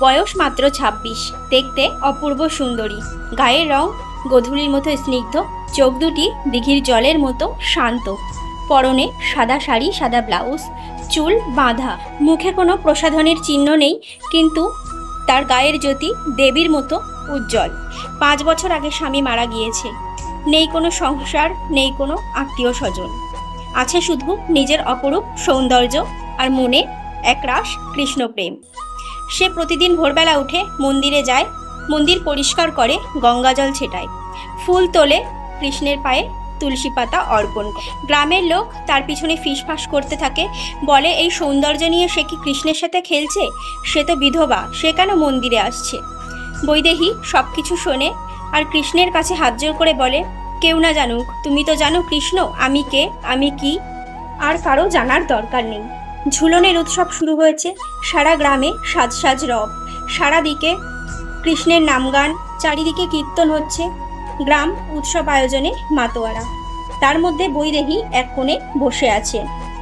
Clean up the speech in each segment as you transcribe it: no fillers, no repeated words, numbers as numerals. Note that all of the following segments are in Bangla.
বয়স মাত্র ২৬, দেখতে অপূর্ব সুন্দরী, গায়ের রং গোধূলির মতো স্নিগ্ধ, চোখ দুটি দিঘির জলের মতো শান্ত, পরনে সাদা শাড়ি, সাদা ব্লাউজ, চুল বাঁধা, মুখে কোনো প্রসাধনের চিহ্ন নেই, কিন্তু তার গায়ের জ্যোতি দেবীর মতো উজ্জ্বল। ৫ বছর আগে স্বামী মারা গিয়েছে, নেই কোনো সংসার, নেই কোনো আত্মীয় স্বজন, আছে শুধু নিজের অপরূপ সৌন্দর্য আর মনে একরাশ কৃষ্ণপ্রেম। সে প্রতিদিন ভোরবেলা উঠে মন্দিরে যায়, মন্দির পরিষ্কার করে, গঙ্গাজল ছেটায়, ফুল তোলে, কৃষ্ণের পায়ে তুলসী পাতা অর্পণ। গ্রামের লোক তার পিছনে ফিসফাস করতে থাকে, বলে এই সৌন্দর্য নিয়ে সে কি কৃষ্ণের সাথে খেলছে? সে তো বিধবা, সে কেন মন্দিরে আসছে? বৈদেহী সব কিছু শোনে আর কৃষ্ণের কাছে হাত জোর করে বলে, কেউ না জানুক, তুমি তো জানো কৃষ্ণ আমি কে, আমি কি, আর কারো জানার দরকার নেই। ঝুলনের উৎসব শুরু হয়েছে, সারা গ্রামে সাজ সাজ রব, সারা দিকে কৃষ্ণের নামগান, চারিদিকে কীর্তন হচ্ছে, গ্রাম উৎসব আয়োজনে মাতোয়ারা। তার মধ্যে বৈদেহী এক কোণে বসে আছে,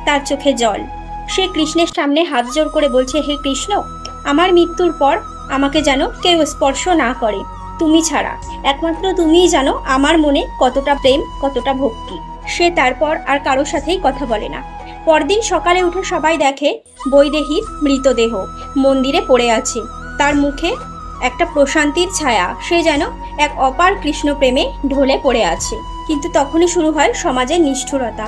তার চোখে জল। সে কৃষ্ণের সামনে হাত জোর করে বলছে, হে কৃষ্ণ, আমার মৃত্যুর পর আমাকে যেন কেউ স্পর্শ না করে, তুমি ছাড়া একমাত্র তুমিই জানো আমার মনে কতটা প্রেম, কতটা ভক্তি। সে তারপর আর কারোর সাথেই কথা বলে না। পরদিন সকালে উঠে সবাই দেখে বৈদেহীর মৃতদেহ মন্দিরে পড়ে আছে, তার মুখে একটা প্রশান্তির ছায়া, সে যেন এক অপার কৃষ্ণপ্রেমে ঢলে পড়ে আছে। কিন্তু তখনই শুরু হয় সমাজের নিষ্ঠুরতা।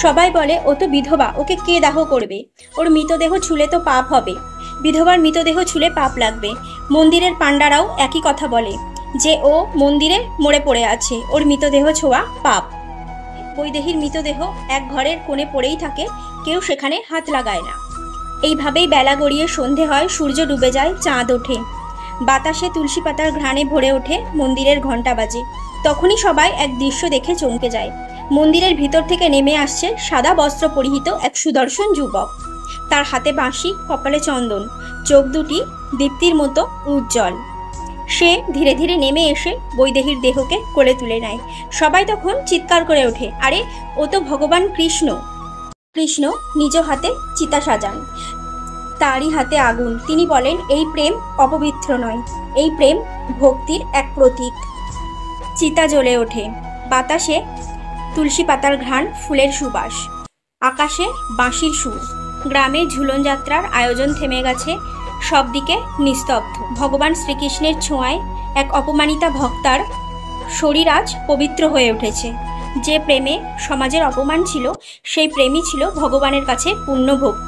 সবাই বলে, ও তো বিধবা, ওকে কে দাহ করবে? ওর মৃতদেহ ছুলে তো পাপ হবে, বিধবার মৃতদেহ ছুলে পাপ লাগবে। মন্দিরের পাণ্ডারাও একই কথা বলে যে ও মন্দিরে মরে পড়ে আছে, ওর মৃতদেহ ছোঁয়া পাপ। বৈদেহীর মৃতদেহ এক ঘরের কোণে পড়েই থাকে, কেউ সেখানে হাত লাগায় না। এইভাবেই বেলা গড়িয়ে সন্ধে হয়, সূর্য ডুবে যায়, চাঁদ ওঠে, বাতাসে তুলসী পাতার ঘ্রাণে ভরে ওঠে, মন্দিরের ঘণ্টা বাজে। তখনই সবাই এক দৃশ্য দেখে চমকে যায়। মন্দিরের ভিতর থেকে নেমে আসছে সাদা বস্ত্র পরিহিত এক সুদর্শন যুবক, তার হাতে বাঁশি, কপালে চন্দন, চোখ দুটি দীপ্তির মতো উজ্জ্বল। সে ধীরে ধীরে নেমে এসে বৈদেহীর দেহকে কোলে তুলে নেয়। সবাই তখন চিৎকার করে ওঠে, আরে ও তো ভগবান কৃষ্ণ। কৃষ্ণ নিজ হাতে চিতা সাজান, তারই হাতে আগুন। তিনি বলেন, এই প্রেম অপবিত্র নয়, এই প্রেম ভক্তির এক প্রতীক। চিতা জ্বলে ওঠে, বাতাসে তুলসী পাতার ঘ্রাণ, ফুলের সুবাস, আকাশে বাঁশির সুর। গ্রামে ঝুলন যাত্রার আয়োজন থেমে গেছে, সব দিকে নিস্তব্ধ। ভগবান শ্রীকৃষ্ণের ছোঁয়ায় এক অপমানিতা ভক্তার শরীর আজ পবিত্র হয়ে উঠেছে। যে প্রেমে সমাজের অপমান ছিল, সেই প্রেমই ছিল ভগবানের কাছে পূর্ণ ভক্তি।